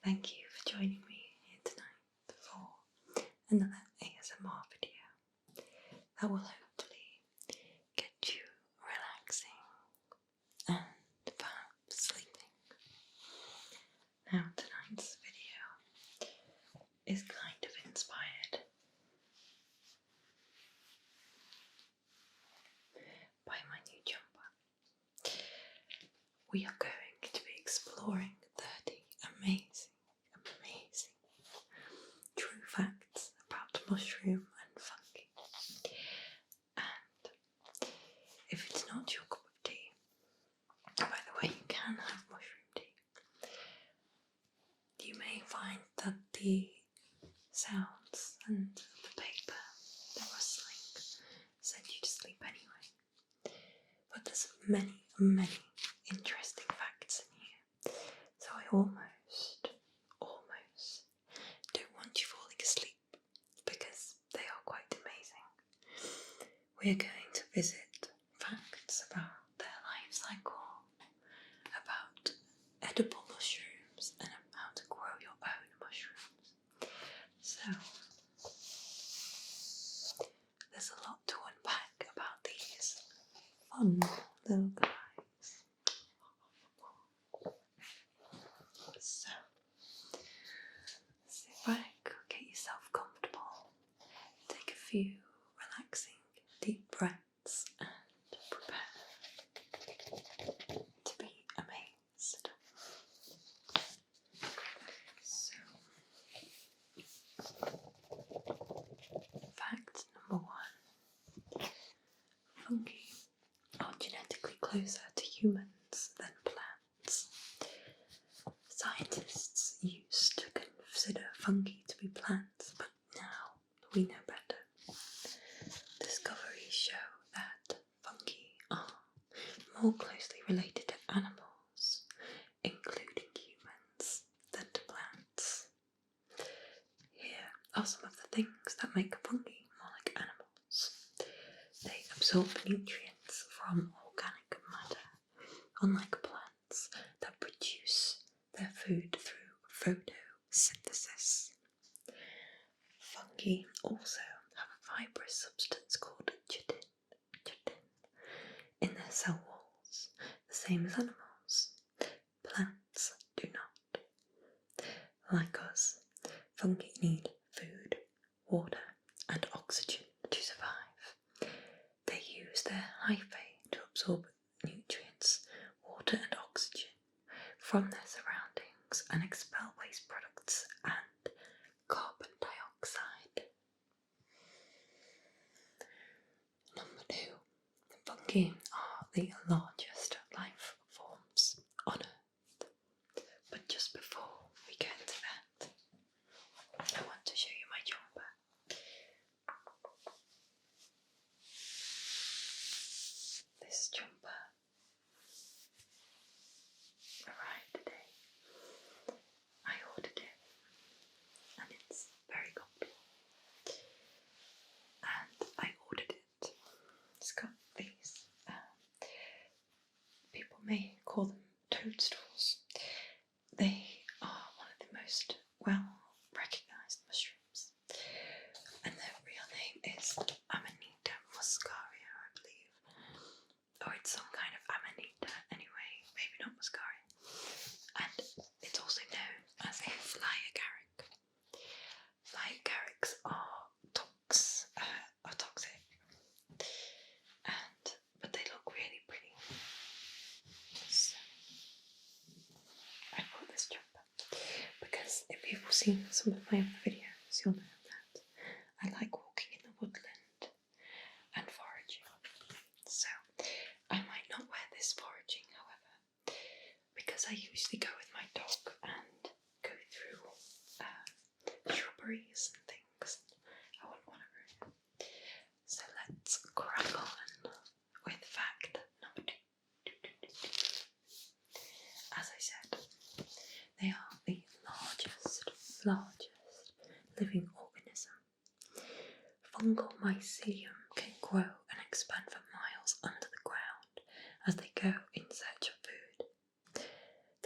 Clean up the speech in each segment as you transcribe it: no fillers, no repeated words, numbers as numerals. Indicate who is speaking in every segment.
Speaker 1: Thank you for joining me here tonight for another ASMR video that will hopefully get you relaxing and perhaps sleeping. Now tonight's video is kind of inspired by my new jumper. We are going to be exploring 30 amazing true facts about mushroom and fungi. And if it's not your cup of tea, by the way, you can have mushroom tea, you may find that the sounds and the paper, the rustling, send you to sleep anyway. But there's many interesting facts in here, so I almost don't want you falling asleep because they are quite amazing. We're going to visit facts about their life cycle, about edible mushrooms, and how to grow your own mushrooms. So there's a lot to unpack about these fun little guys. So sit back, get yourself comfortable, take a few relaxing deep breaths and prepare to be amazed. So, fact number 1. Fungi are genetically closer to humans than plants. Scientists used to consider fungi to be plants, but now we know better. Discoveries show that fungi are more closely related to animals, including humans, than to plants. Here are some of the things that make fungi more like animals. They absorb nutrients from organic matter, unlike plants that produce their food through photosynthesis. Fungi also have a fibrous substance called chitin in their cell walls, the same as animals. Plants do not. Like us, fungi need food, water, and oxygen to survive. They use their hyphae to absorb nutrients, water, and oxygen from their surroundings and expel waste products and carbon dioxide. Number 2. Fungi are the largest life forms on Earth. But just before we get to that, I want to show you my jumper. This jumper arrived today. I ordered it and it's very comfortable. And I ordered it. It's got these, people may call them toadstools. They are one of the most well recognised mushrooms, and their real name is Amanita muscaria, I believe. Or it's some kind of Amanita anyway, maybe not muscaria. And it's also known as a fly agaric. Fly agarics are toxic, but they look really pretty. So I bought this jumper because if you've seen some of my other videos, you'll know that I like walking in the woodland and foraging. So I might not wear this foraging, however, because I usually go with my dog and go through shrubberies and things. I wouldn't want to ruin it. So let's crack on with fact number 2. As I said, they are the largest living organism. Fungal mycelium can grow and expand for miles under the ground as they go in search of food.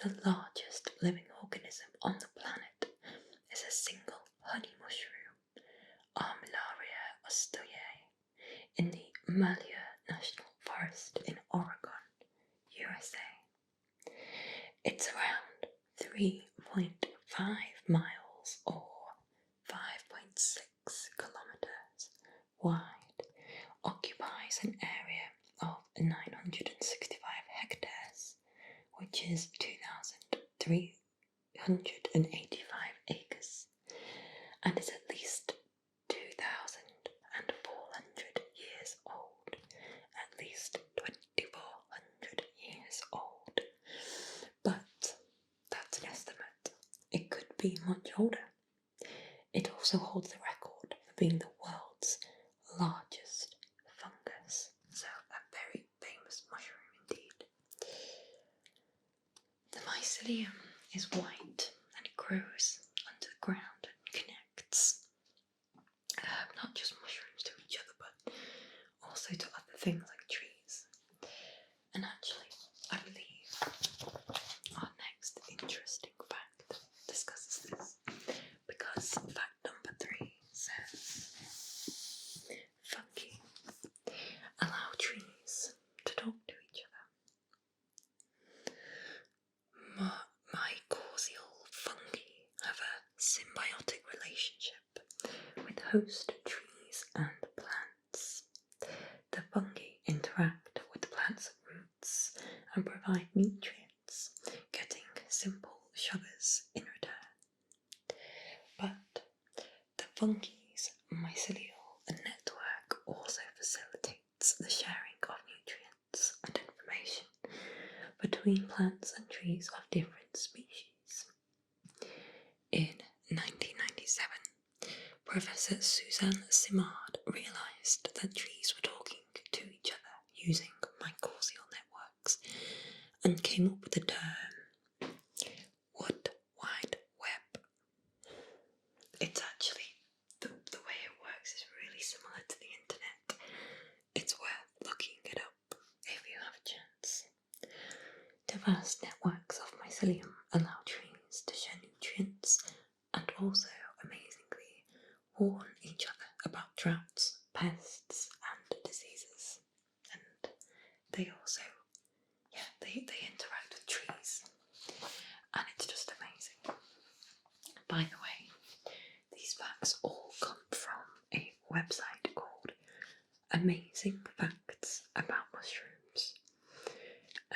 Speaker 1: The largest living organism on the planet USA. It's around 3.5 miles or 5.6 kilometers wide, occupies an area of 965 hectares, which is 2,385 acres, and is at least 2,400 years old. At least 2,400 years old. But that's an estimate. It could be much older. It also holds the record for being the world's largest fungus. So a very famous mushroom indeed. The mycelium is white and it grows under the ground and connects not just mushrooms to each other but also to other things like trees. And actually, I believe our next interesting fact discusses this, because fact number 3 says fungi allow trees to talk to each other. Mycorrhizal fungi have a symbiotic relationship with host trees and plants. The fungi interact with the plant's roots and provide nutrients, getting simple sugars in return. But the fungi's mycelial network also facilitates the sharing of nutrients and information between plants and trees of different species. In 1997, Professor Suzanne Simard realised that trees were talking to each other using mycorrhizal networks and came up with the term Wood Wide Web. It's actually, the way it works is really similar to the internet. It's worth looking it up if you have a chance. The vast networks of mycelium allow trees to share nutrients and also, amazingly, warn each other about droughts, pests and diseases. And they also, they interact with trees, and it's just amazing. By the way, these facts all come from a website called Amazing Facts About Mushrooms,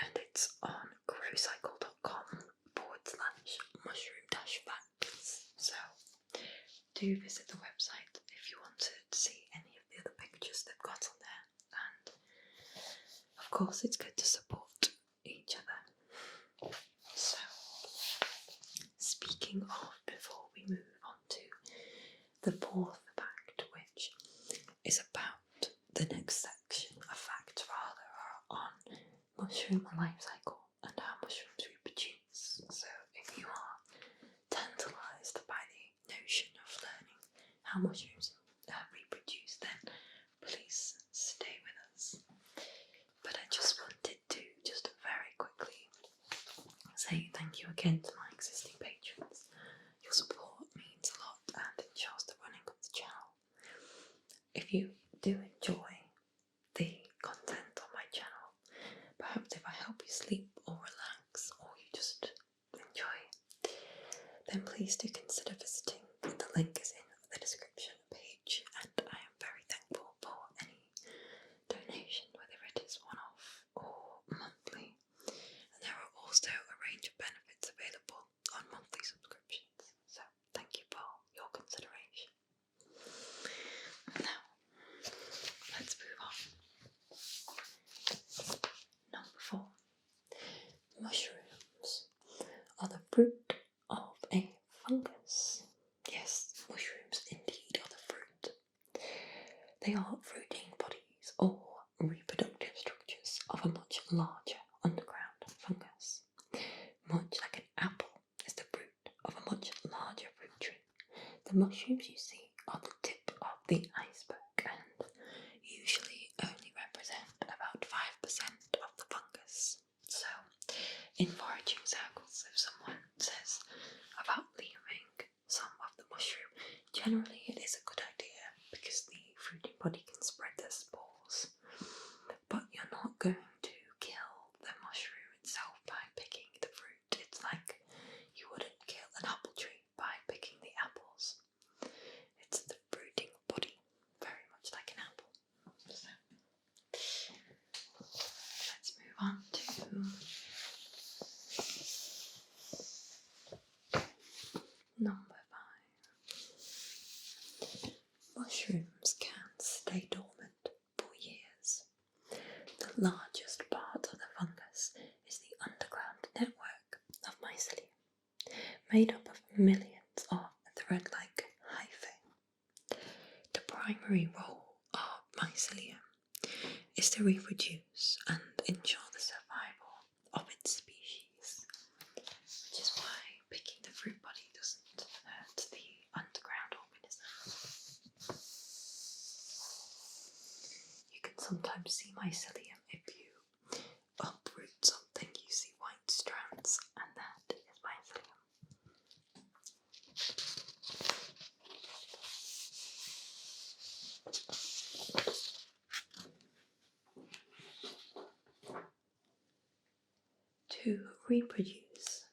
Speaker 1: and it's on growcycle.com/mushroom-facts. So do visit the website if you want to see any of the other pictures they've got on there, and of course it's good to support each other. So, speaking of, before we move on to the 4th fact, which is about the next section of facts rather on mushroom life cycle and how mushrooms reproduce. So if you are tantalised by the notion of learning how mushrooms reproduce, then please stay with us. But I just wanted to very quickly say thank you again to my existing patrons. Your support means a lot and ensures the running of the channel. If you do enjoy the content on my channel, perhaps if I help you sleep or relax, or you just enjoy, then please do consider visiting. The link is in the description page, and I am very thankful for any donation, whether it is one-off or monthly. And there are also a range of benefits available on monthly subscriptions, so thank you for your consideration. Now, let's move on. Number 4. Mushrooms are the fruit of a fungus. Yes, mushrooms indeed are the fruit. They are fruiting bodies or reproductive structures of a much larger underground fungus. Much like an apple is the fruit of a much larger fruit tree, the mushrooms you see are the tip of the iceberg and usually only represent about 5% of the fungus. So, in foraging circles, if someone says about leaving some of the mushroom, generally it is a good idea because the fruiting body can spread their spores. But you're not going to kill the mushroom made up of millions of thread-like hyphae. The primary role of mycelium is to reproduce and ensure the survival of its species, which is why picking the fruit body doesn't hurt the underground organism. You can sometimes see mycelium if you uproot something, you see white strands, and that is mycelium. To reproduce,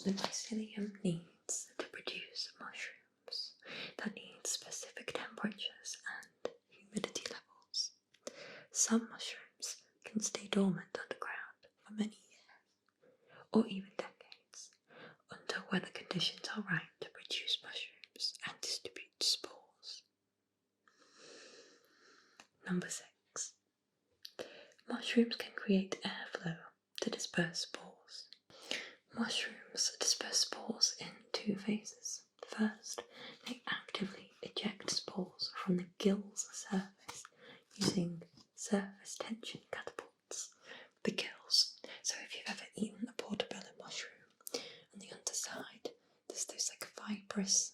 Speaker 1: the mycelium needs to produce mushrooms that need specific temperatures and humidity levels. Some mushrooms can stay dormant underground for many years, or even decades, until weather conditions are right to produce mushrooms and distribute spores. Number 6. Mushrooms can create airflow to disperse spores. Mushrooms disperse spores in 2 phases. First, they actively eject spores from the gill's surface using surface tension catapults. The gills. So if you've ever eaten a portobello mushroom, on the underside there's those like fibrous,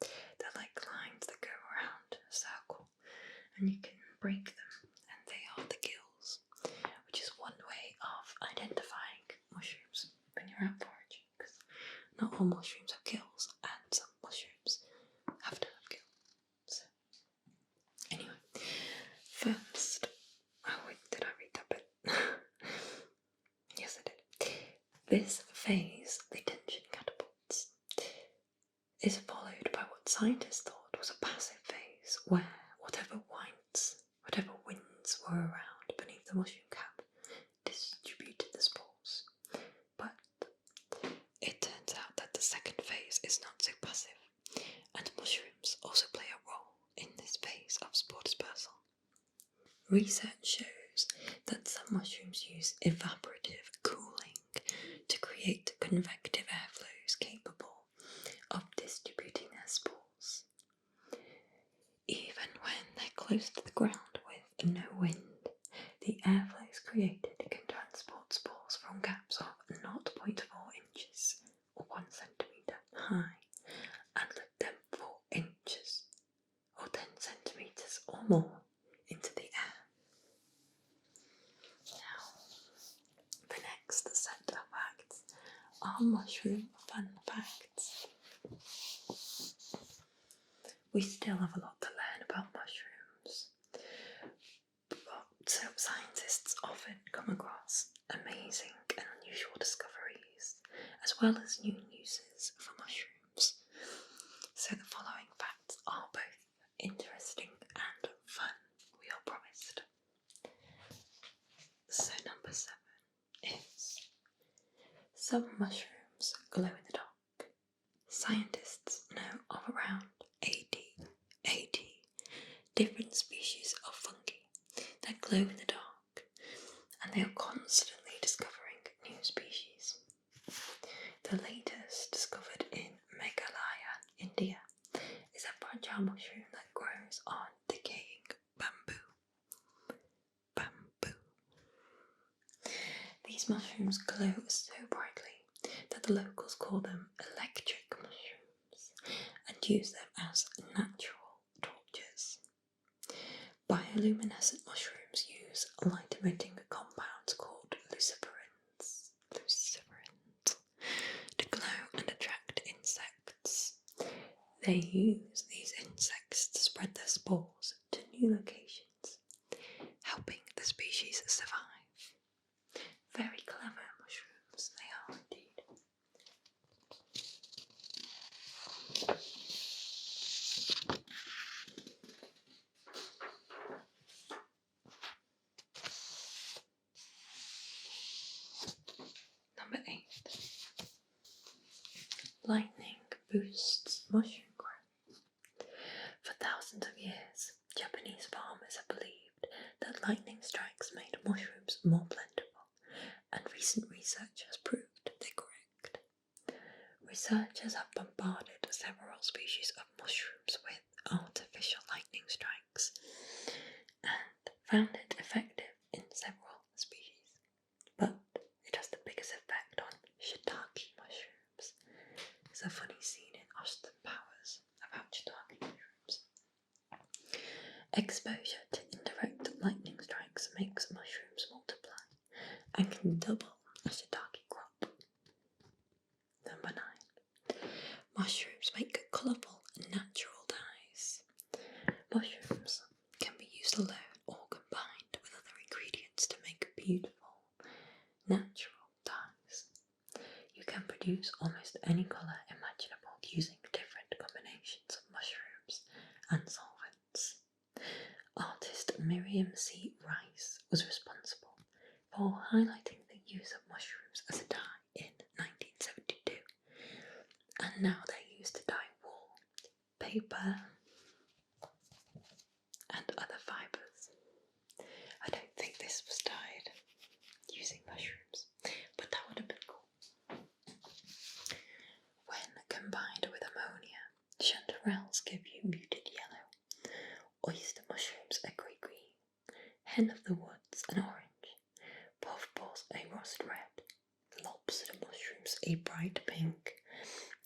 Speaker 1: they're like lines that go around a circle, and you can break them, and they are the gills, which is one way of identifying mushrooms when you're out foraging, because not all mushrooms have gills, and some mushrooms have to have gills. So, anyway, first, did I read that bit? Yes, I did. This phase, the tension catapults, is followed by what scientists thought was a passive phase, where whatever winds were around beneath the mushroom cap distributed the spores. But it turns out that the second phase is not so passive, and mushrooms also play a role in this phase of spore dispersal. Research shows that some mushrooms use evaporative cooling to create convective airflows capable of distributing their spores. Even when they're close to the ground with no wind, the airflows created can transport spores from gaps of 0.4 inches or 1 centimetre high and let them 4 inches or 10 centimetres or more into the air. Now, the next set of facts are mushroom fun facts. We still have a lot to learn about mushrooms, but scientists often come across amazing and unusual discoveries, as well as new uses for mushrooms. So the following facts are both interesting and fun, we are promised. So number 7 is some mushrooms glow in the dark. Scientists know of around 80 different species of fungi that glow in the dark, and they are constantly discovering new species. The latest discovered in Meghalaya, India, is a fragile mushroom that grows on decaying bamboo. These mushrooms glow so brightly that the locals call them electric mushrooms and use them as natural torches. Bioluminescent mushrooms use light-emitting compounds called luciferins to glow and attract insects. They use these insects to spread their spores to new locations, helping the species survive. Very clever mushrooms they are indeed. Number 8. Lightning boosts mushroom growth. For thousands of years, Japanese farmers have believed that lightning strikes made mushrooms more plentiful, and recent research has proved they're correct. researchers have bombarded several species of mushrooms with artificial lightning strikes and found it effective in several species, but it has the biggest effect on shiitake mushrooms. There's a funny scene in Austin Powers about shiitake mushrooms. Exposure to indirect lightning strikes makes mushrooms multiply and can double a shiitake crop. Number 9. Mushrooms make colourful natural dyes. Mushrooms can be used alone or combined with other ingredients to make beautiful natural dyes. You can produce almost any colour imaginable using different combinations of mushrooms and solvents. Artist Miriam C. Rice was responsible for highlighting the use of mushrooms as a dye in 1972, and now they're used to dye wool, paper, and other fibres. I don't think this was dyed using mushrooms, but that would have been cool. When combined with ammonia, chanterelles give you muted yellow, oyster mushrooms a grey-green, hen of the woods an orange, puffballs a rust red, lobster mushrooms a bright pink,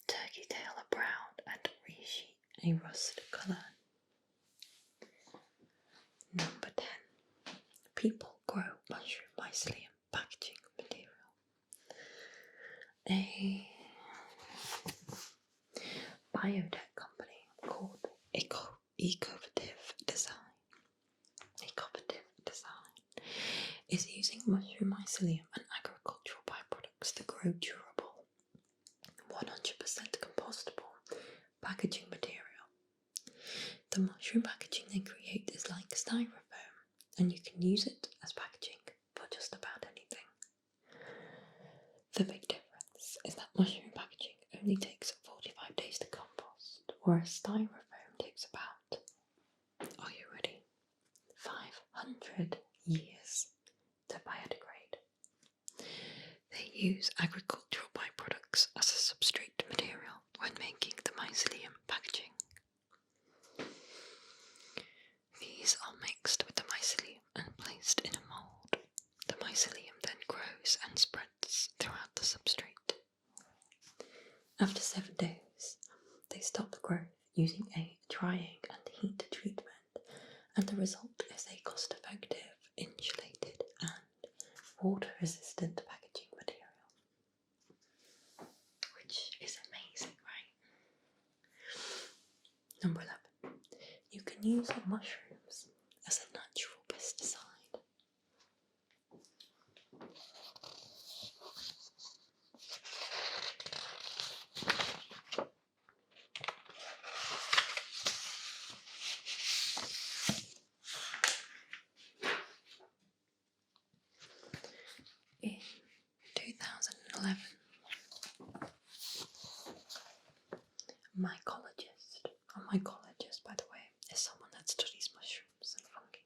Speaker 1: turkey tail a brown, and reishi a rust colour. Number 10. People grow mushroom mycelium packaging material. A biotech company called Ecovative Design is using mushroom mycelium and agricultural byproducts to grow durable, 100% compostable packaging material. The mushroom packaging they create is like styrofoam, and you can use it as packaging for just about anything. The big difference is that mushroom packaging only takes 45 days to compost, whereas styrofoam takes about, are you ready, 500 years to biodegrade. They use agricultural byproducts as a substrate material when making the mycelium packaging. These are mixed with the mycelium and placed in a mould. The mycelium then grows and spreads throughout the substrate. After 7 days, they stop the growth using a drying and heat treatment, and the result is a cost-effective, insulated and water-resistant packaging material. Which is amazing, right? Number 11. You can use mushrooms as a natural pesticide. In 2011, a mycologist, by the way, is someone that studies mushrooms and fungi.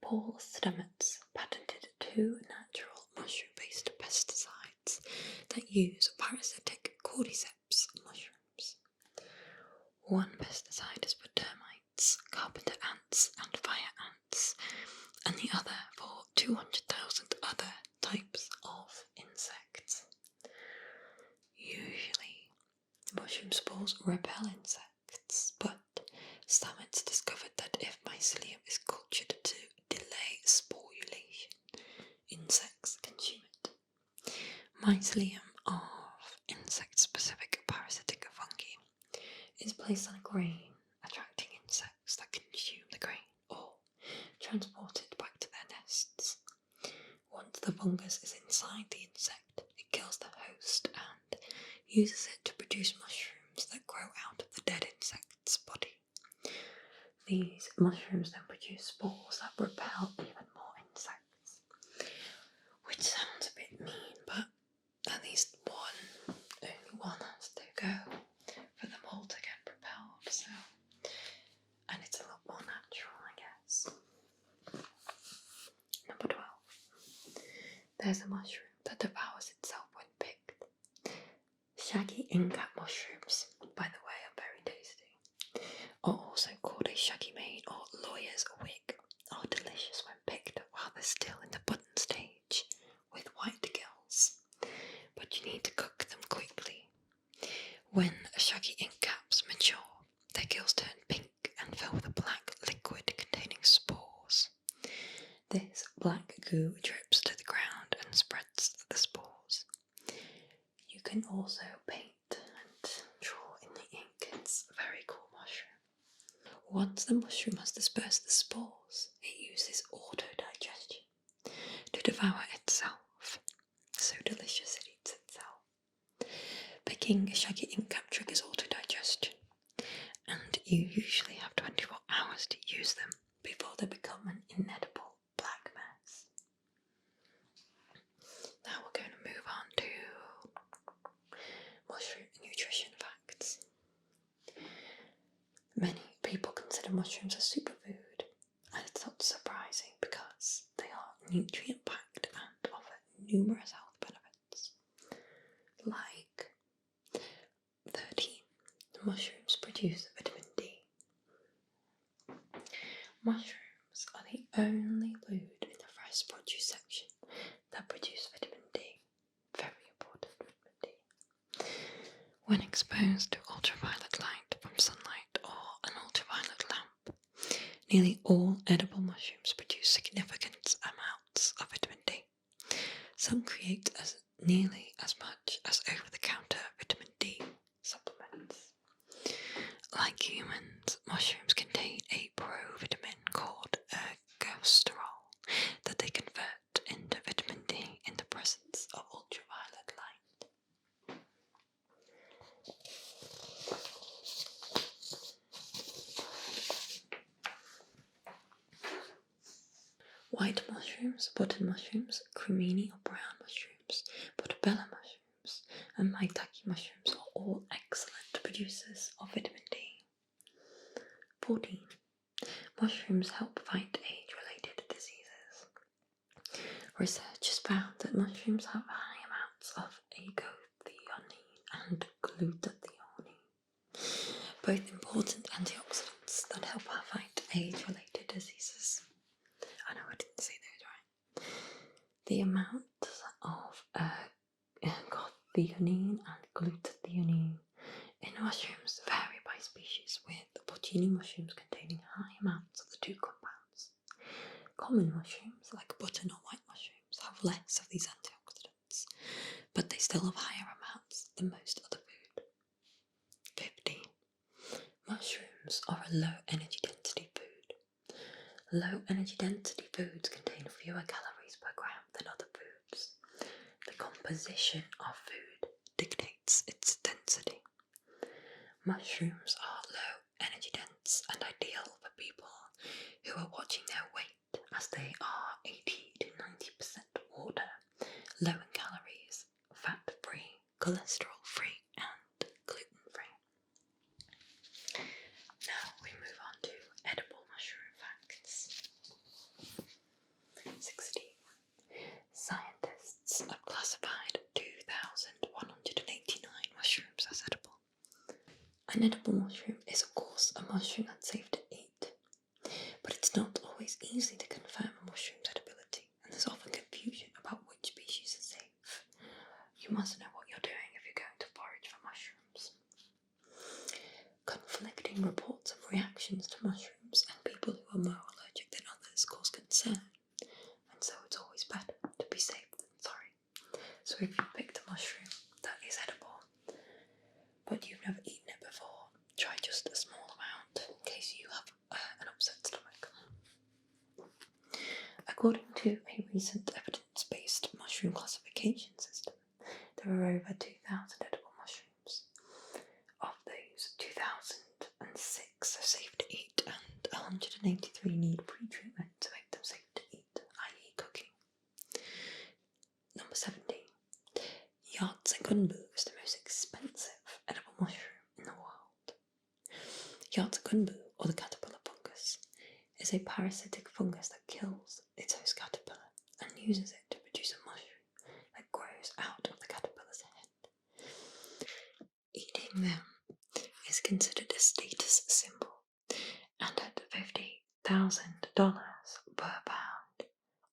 Speaker 1: Paul Stamets patented 2 natural mushroom-based pesticides that use parasitic cordyceps mushrooms. One pesticide is for termites, carpenter ants, and fire ants, and the other for 200,000 other types of insects. Usually, mushroom spores repel insects, but Stamets discovered that if mycelium is cultured to delay sporulation, insects consume it. Mycelium of insect-specific parasitic fungi is placed on a grain, attracting insects that consume the grain or transport it back to their nests. Once the fungus is inside the insect, it kills the host and uses it to produce mushrooms that grow out of the dead insect's body. These mushrooms then produce spores that repel even more insects, which sounds a bit mean, but at least only one has to go for them all to get repelled, so, and it's a lot more natural, I guess. Number 12. There's a mushroom that devours itself when picked. Shaggy ink-cap mushrooms, by the way, are very tasty. Are also called a shaggy mane or lawyer's wig. Are delicious when picked while they're still in the button stage with white gills. But you need to cook them quickly. When shaggy ink caps mature, their gills turn pink and fill with a black liquid containing spores. This black goo drips to the ground and spreads the spores. You can also paint and draw in the ink. It's a very cool mushroom. Once the mushroom has dispersed the spores, it uses auto-digestion to devour itself. So delicious it eats itself. Picking a shaggy ink cap triggers auto-digestion, and you usually have 24 hours to use them before they become an inedible black mess. Now we're going to move on to mushroom nutrition facts. Many people consider mushrooms a superfood, and it's not surprising because they are nutrient-packed and offer numerous health benefits. Like 13. Mushrooms produce vitamin D. Mushrooms are the only food in the fresh produce section that produce vitamin D. Very important vitamin D. When exposed to ultraviolet light from sunlight or an ultraviolet lamp, nearly all edible mushrooms produce significant amounts of vitamin D. Some create nearly as much as over-the-counter vitamin D supplements. Like humans, mushrooms contain a provitamin called ergosterol that they convert into vitamin D in the presence of ultraviolet light. White mushrooms, button mushrooms, cremini or brown mushrooms, portobello mushrooms, and maitake mushrooms are all excellent producers of vitamin D. 14. Mushrooms help fight age-related diseases. Research has found that mushrooms have high amounts of agothionine and glutathione, both important antioxidants that help fight age-related diseases. I know I didn't say those right. The amounts of agothionine and glutathione in mushrooms vary by species, with the porcini mushrooms containing high amounts of the two compounds. Common mushrooms, like button or white mushrooms, have less of these antioxidants, but they still have higher amounts than most other food. 15. Mushrooms are a low energy density food. Low energy density foods contain fewer calories per gram than other foods. The composition of food dictates its density. Mushrooms are low energy dense and ideal for people who are watching their weight, as they are 80 to 90% water, low in calories, fat-free, cholesterol-free and gluten-free. Now we move on to edible mushroom facts. 16. Scientists have classified 2,189 mushrooms as edible. An edible mushroom is of course a mushroom that's safe to eat, but it's not always easy to confirm a mushroom's edibility, and there's often confusion about which species is safe. You must know what you're doing if you're going to forage for mushrooms. Conflicting reports of reactions to mushrooms and people who are more allergic than others cause concern, and so it's always better to be safe than sorry. So if you picked a mushroom that is edible, but you've never eaten it before, try just a small amount in case you have an upset stomach. According to a recent evidence-based mushroom classification system, there are over 2,000 edible mushrooms. Of those, 2,006 are safe to eat and 183 need pre-treatment to make them safe to eat, i.e. cooking. Number 17. Yatsugunbu is the most expensive edible mushroom in the world. Yatsugunbu, or the caterpillar fungus, is a parasitic fungus that kills its host caterpillar and uses it to produce a mushroom that grows out of the caterpillar's head. Eating them is considered a status symbol, and at $50,000 per pound,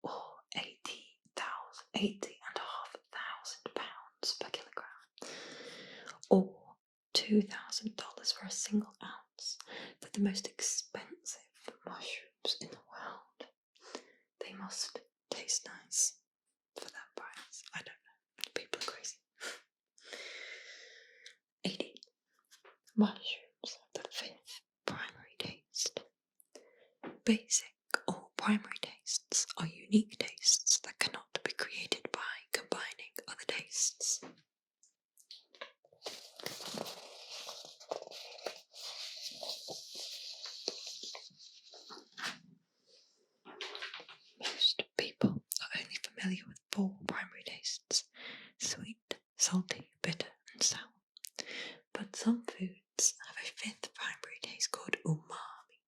Speaker 1: or £80,500 per kilogram, or $2,000 for a single ounce, for the most expensive mushrooms in the world. They must taste nice for that price. I don't know. People are crazy. 80. Mushrooms have the fifth primary taste. Basic or primary tastes are unique tastes that cannot be created by combining other tastes. Most people are only familiar with 4 primary tastes: sweet, salty, bitter, and sour. But some foods have a 5th primary taste called umami,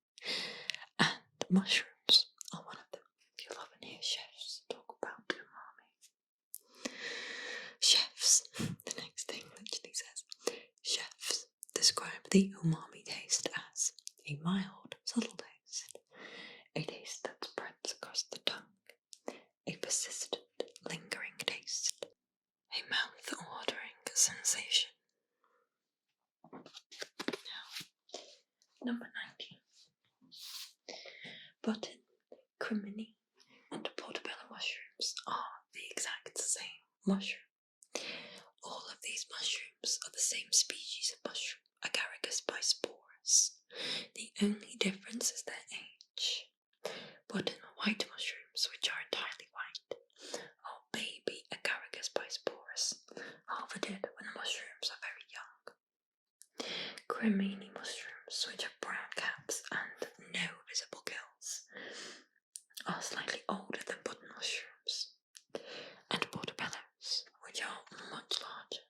Speaker 1: and mushrooms are one of them. You'll often hear chefs talk about umami. Chefs, the next thing literally says, chefs describe the umami taste as a mild, subtle taste, a taste that spreads across the tongue, a persistent, lingering taste, a mouth-watering sensation. Now, number 19. Button, crimini, and portobello mushrooms are the exact same mushroom. All of these mushrooms are the same species of mushroom, Agaricus bisporus. The only difference is their age. Button white mushrooms, which are entirely white, are baby Agaricus bisporus, half dead when the mushrooms are very young. Crimini mushrooms, which have brown caps and no visible gills, are slightly older than button mushrooms. And portobellos, which are much larger,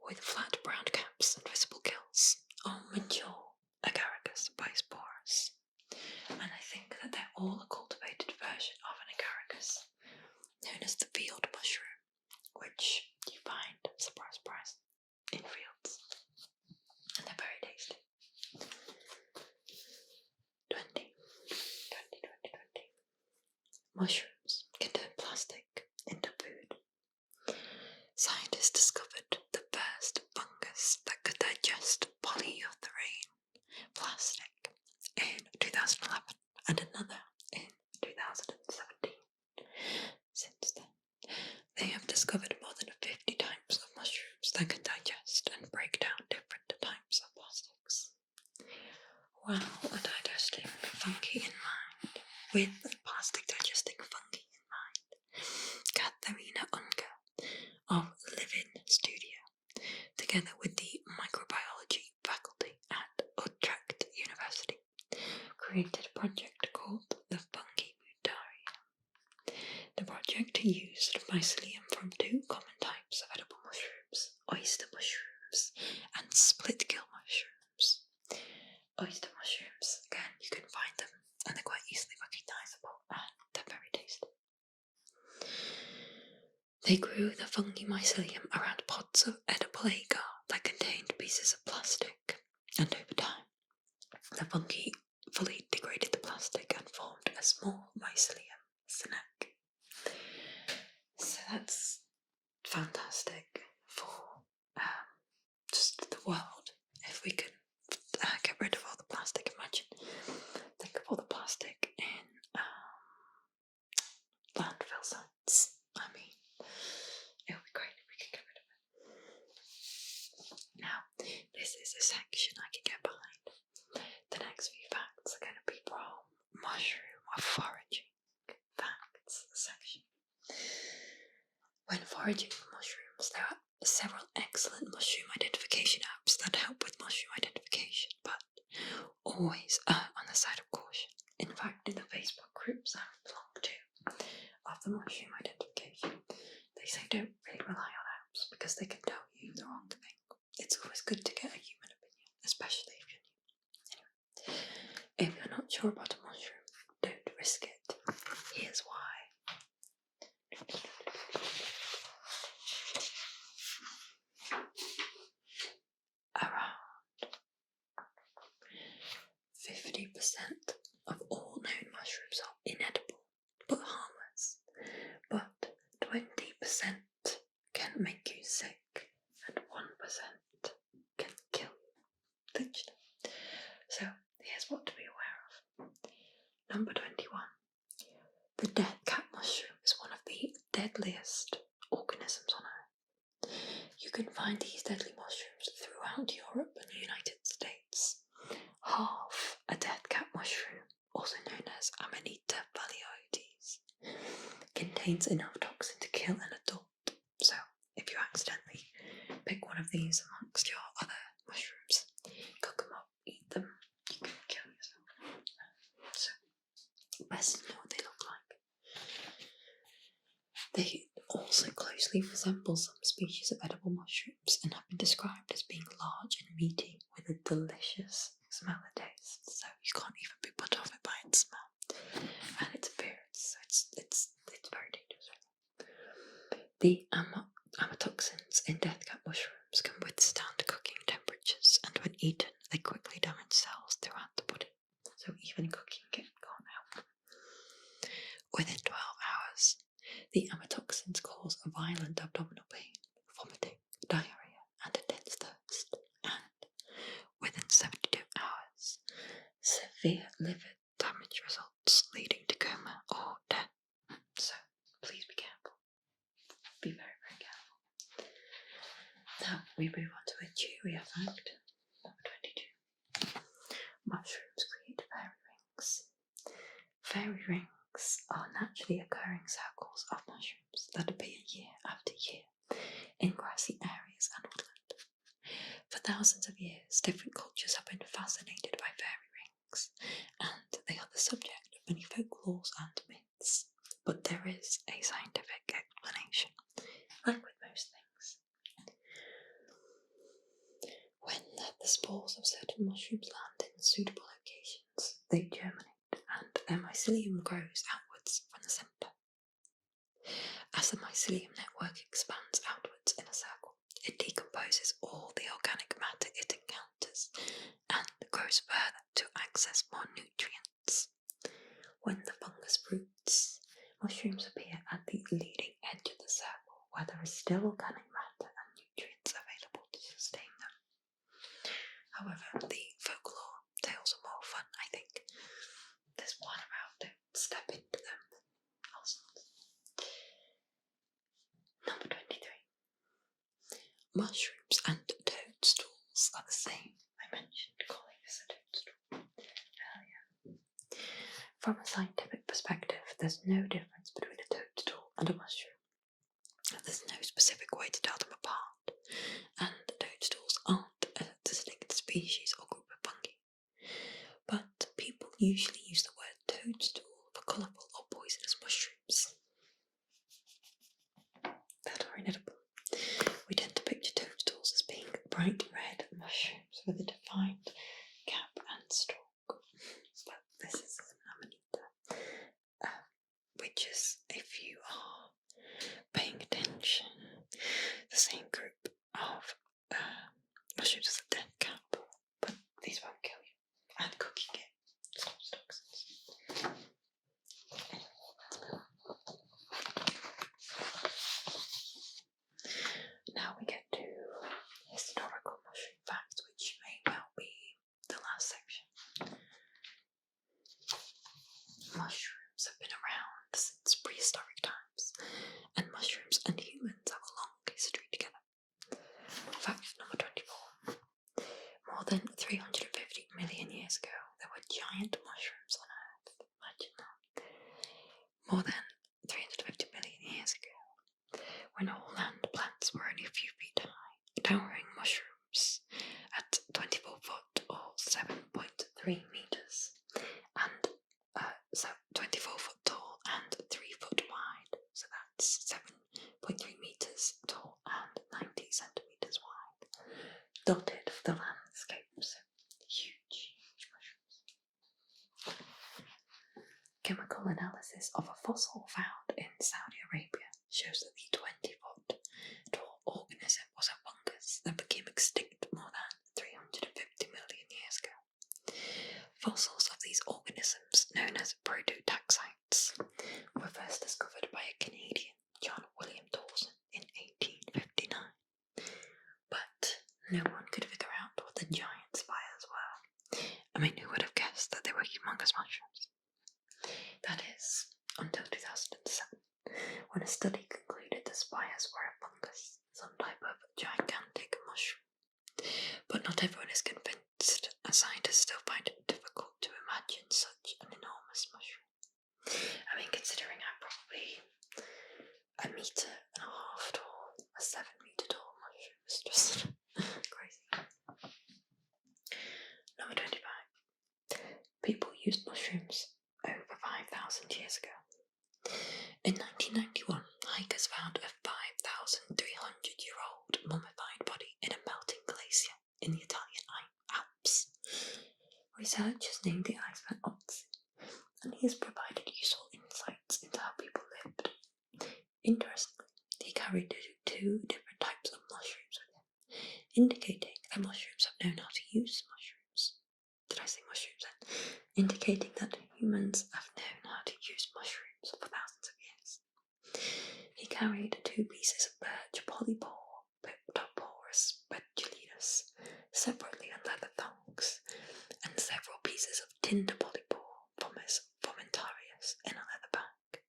Speaker 1: with flat brown caps and visible gills, are mature Agaricus bisporus. And I think that they're all a cultivated version of an Agaricus, known as the field mushroom, which you find, surprise, surprise, in fields. And they're very tasty. 20. Mushrooms can turn plastic into food. Scientists discovered the first fungus that could digest polyurethane plastic in 2011 and another in 2017. Since then, they have discovered more than 50 types of mushrooms that can digest and break down different types of plastics. While digesting fungi in mind, with plastic digesting fungi in mind, Katharina Unker of Livin Studio, together with the microbiology faculty at Utrecht University, created a project called the Fungi Mutarium. The project used mycelium from 2 common types of edible mushrooms: oyster mushrooms and split-gill mushrooms. Oyster mushrooms, again, you can find them and they're quite easily recognisable and they're very tasty. They grew the fungi mycelium around pots of edible agar that contained pieces of plastic, and over time, the fungi fully degraded the plastic and formed a small mycelium snack. So that's fantastic for just the world. If we could get rid of all the plastic, imagine, think of all the plastic in landfill sites. I mean, it would be great if we could get rid of it. Now, this is a section I can get behind. The next few facts are going to be from mushroom or foraging facts section. When foraging for mushrooms, there are several excellent mushroom identification apps that help with mushroom identification, but always on the side of caution. In fact, in the Facebook groups I belong to of the mushroom identification, they say don't really rely on apps because they can tell you the wrong thing. It's always good to get a human opinion, especially if you're new. Anyway, if you're not sure about a mushroom, don't risk it. Here's why. can make you sick, and 1% can kill you, literally. So here's what to be aware of. Number 21. The dead cat mushroom is one of the deadliest organisms on Earth. You can find these deadly mushrooms throughout Europe and the United States. Half a dead cat mushroom, also known as Amanita paleoides, contains enough toxin to kill an adult. So, if you accidentally pick one of these amongst your other mushrooms, cook them up, eat them, you can kill yourself. So, best to know what they look like. They also closely resemble some species of edible mushrooms and have been described as being large and meaty with a delicious smell and taste. So you can't even be put off it by its smell and its appearance. So it's very dangerous. The amatoxins in death cat mushrooms can withstand cooking temperatures, and when eaten, they quickly damage cells throughout the body. So even cooking it can't help. Within 12 hours, the amatoxins cause a violent abdominal pain, vomiting, diarrhea, and intense thirst. And within 72 hours, severe liver damage results, leading to coma or death. So please be careful. Be very, very careful. Now we move on to a cheerier fact. Number 22. Mushrooms create fairy rings. Fairy rings are naturally occurring circles of mushrooms that appear year after year in grassy areas and woodland. For thousands of years, different cultures have been fascinated by fairy rings, and they are the subject of many folklores and myths. But there is a scientific explanation, like with most things. When the spores of certain mushrooms land in suitable locations, they germinate and their mycelium grows outwards from the centre. As the mycelium network expands outwards in a circle, it decomposes all the organic matter it encounters and grows further to access more nutrients. When the fungus fruits, mushrooms appear at the leading edge of the circle where there is still organic matter and nutrients available to sustain them. However, the folklore tales are more fun, I think. There's one about don't step into them. Number 23. Mushrooms and toadstools are the same. I mentioned calling this a toadstool earlier. From a scientific perspective, there's no difference between a toadstool and a mushroom. There's no specific way to tell them apart, and toadstools aren't a distinct species or group of fungi. But people usually use the word toadstool for colourful or poisonous mushrooms that are inedible. We tend to picture toadstools as being bright red mushrooms with a defined cap and stalk. But this is an amanita, which is, if you are paying attention, the same group of mushrooms as a dead cap. But these won't kill you. And cooking it stops toxins. Now we get to historical mushroom facts, which may well be the last section. Mushrooms have been around since prehistoric times, and mushrooms and humans have a long history together. Fact number 24. More than 350 million years ago, there were giant mushrooms on Earth. Imagine that. More than 350 million years ago, when all land plants were only a few feet high, towering mushrooms at 24 foot or 7.3 meters, and so 24 foot tall and 3 foot wide, so that's 7.3 meters tall and 90 centimeters wide, dotted the landscapes. Huge mushrooms. Chemical analysis of a fossil found in Saudi Arabia shows that the 20-foot tall organism was a fungus that became extinct more than 350 million years ago. Fossils of these organisms, known as prototaxites, were first discovered by a Canadian, John William Dawson, no one could figure out what the giant spires were. I mean, who would have guessed that they were humongous mushrooms? That is, until 2007, when a study concluded the spires were a fungus, some type of gigantic mushroom. But not everyone is convinced, as scientists still find it difficult to imagine such an enormous mushroom. I mean, considering I'm probably 1.5 meters tall, a 7-meter tall mushroom is just crazy. Number 25. People used mushrooms over 5,000 years ago. In 1991, hikers found a 5,300-year-old mummified body in a melting glacier in the Italian Alps. Researchers named the iceberg Otzi, and he has provided useful insights into how people lived. Interestingly, he carried 2 different types of mushrooms with him, indicating that mushrooms have known how to use mushrooms. Did I say mushrooms then? Indicating that humans have known how to use mushrooms for thousands of years. He carried 2 pieces of birch polypore, Piptoporus pedulinus, separately on leather thongs, and several pieces of tinder polypore, Pomus fomentarius, in a leather bag.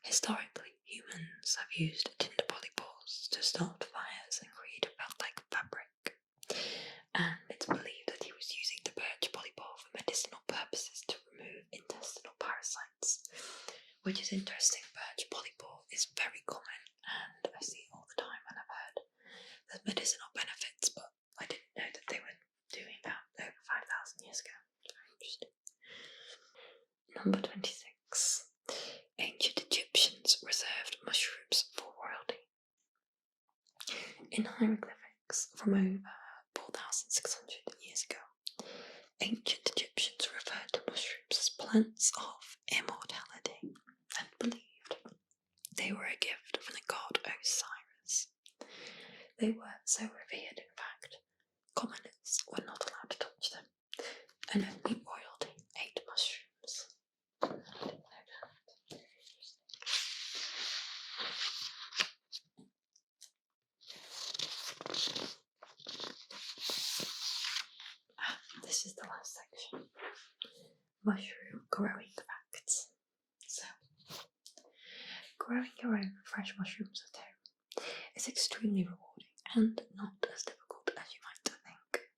Speaker 1: Historically, humans have used tinder polypores to start fires and create a felt-like fabric, and it's believed that he was using the birch polypore for medicinal purposes to remove intestinal parasites, which is interesting. Birch polypore is very common, and I see it all the time, and I've heard there's medicinal benefits, but I didn't know that they were doing that over 5,000 years ago. Very interesting. Number 26. Ancient Egyptians reserved mushrooms for royalty. In hieroglyphics from over 4,600 years ago, ancient Egyptians referred to mushrooms as plants of immortality and believed they were a gift from the god Osiris. They were so revered, in fact, commoners were not allowed to touch them, and only royalty ate mushrooms. This is the last section. Mushroom growing facts. So, growing your own fresh mushrooms at home is extremely rewarding and not as difficult as you might think.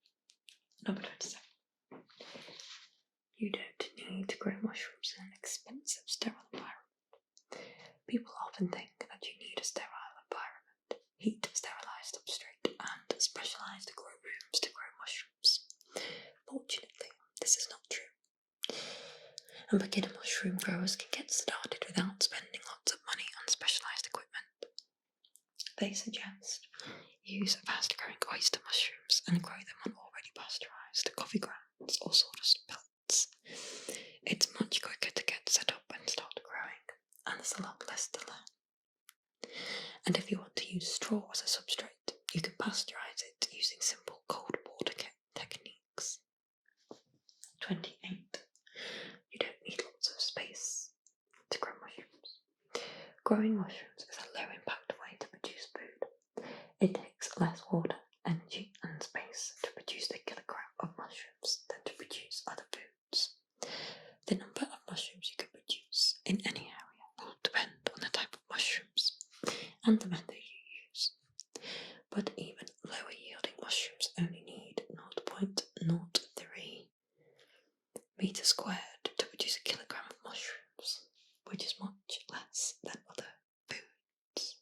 Speaker 1: Number 27. You don't need to grow mushrooms in an expensive, sterile environment. People often think that you need a sterile environment, heat-sterilised substrate, and specialised grow rooms to grow mushrooms. Fortunately, this is not true. And beginner mushroom growers can get started without spending lots of money on specialised equipment. They suggest use fast-growing oyster mushrooms and grow them on already pasteurised coffee grounds or sawdust pellets. It's much quicker to get set up and start growing, and there's a lot less to learn. And if you want to use straw as a substrate, you can pasteurize it using simple cold water techniques. 28. You don't need lots of space to grow mushrooms. Growing mushrooms is a low-impact way to produce food. It takes less water, energy, and space to produce a kilogram of mushrooms than to produce other foods. The number of mushrooms you can produce in any area will depend on the type of mushrooms and the method you use. But even lower yielding mushrooms only need 0.03 meters squared to produce a kilogram of mushrooms, which is much less than other foods.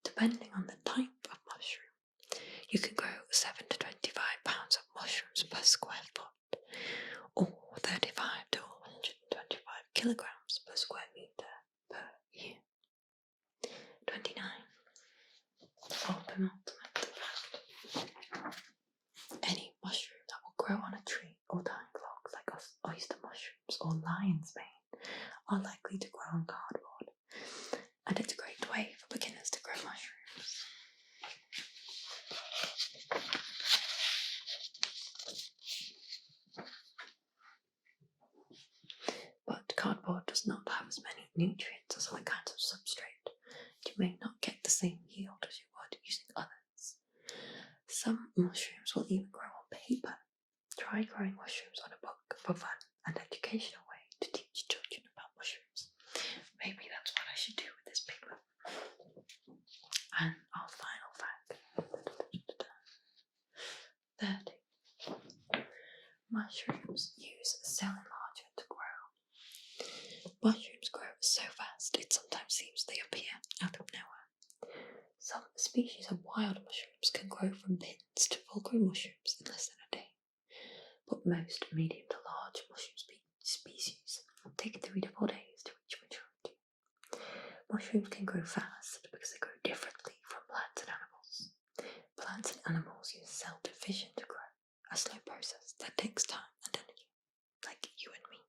Speaker 1: Depending on the type of mushroom, you can grow 7 to 25 pounds of mushrooms per square foot, or 35 to 125 kilograms per square meter per year. 29. Penultimate fact. Any mushroom that will grow on a tree or dying logs like oyster mushrooms or lion's mane are likely to grow on cardboard, and it's a great way for beginners to grow mushrooms. But cardboard does not have as many nutrients as other kinds of substrate. You may not get the same yield as you would using others. Some mushrooms will even grow on paper. Try growing mushrooms on a book for fun and educational way to teach children about mushrooms. Maybe that's what I should do with this paper. And our final fact. 30. Mushrooms use a cell enlarger to grow. Mushrooms grow so fast it sometimes seems they appear out of nowhere. Some species of wild mushrooms can grow from pins to full-grown mushrooms in less than a day. But most medium to large mushroom species take 3 to 4 days to reach maturity. Mushrooms can grow fast because they grow differently from plants and animals. Plants and animals use cell division to grow, a slow process that takes time and energy, like you and me.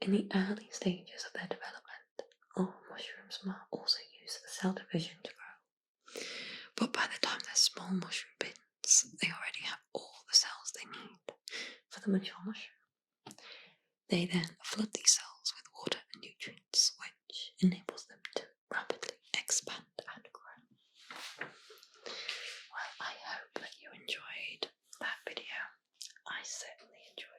Speaker 1: In the early stages of their development, all mushrooms also use cell division to grow. But by the time they're small mushroom pins, they already have all the cells they need for the mature mushroom. They then flood these cells with water and nutrients, which enables them to rapidly expand and grow. Well, I hope that you enjoyed that video. I certainly enjoyed